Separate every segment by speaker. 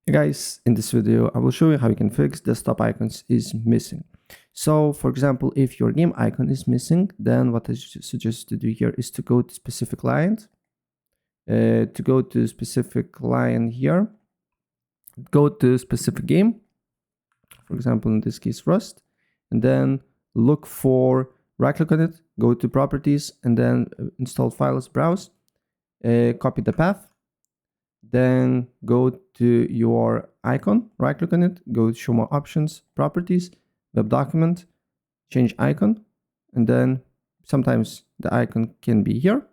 Speaker 1: Hey guys, in this video I will show you how you can fix desktop icons is missing. So for example, if your game icon is missing, then what I suggest to do here is to go to specific client, here, go to specific game, for example in this case Rust, and then look for, right click on it, go to properties, and then install files, browse, copy the path. Then go to your icon, right click on it, go to show more options, properties, web document, change icon, and then sometimes the icon can be here.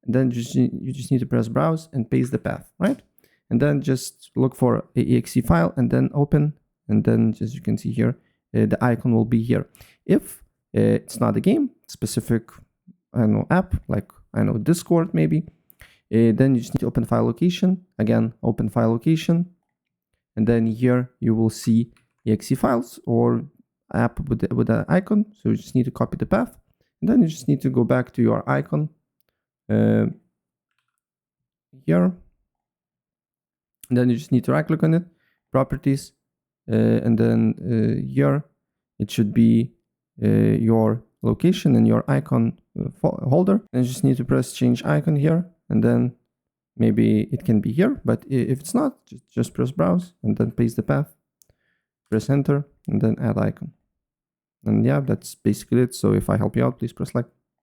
Speaker 1: And then you just need to press browse and paste the path, right? And then just look for a exe file and then open, and then as you can see here, the icon will be here. If it's not a game, specific, I don't know, app, like I know Discord maybe, then you just need to open file location, again open file location, and then here you will see exe files or app with the icon. So you just need to copy the path, and then you just need to go back to your icon here, and then you just need to right click on it, properties, and then here it should be your location and your icon holder, and you just need to press change icon here, and then maybe it can be here, but if it's not, just press browse and then paste the path, press enter, and then add icon. And yeah, that's basically it. So if I help you out, please press like.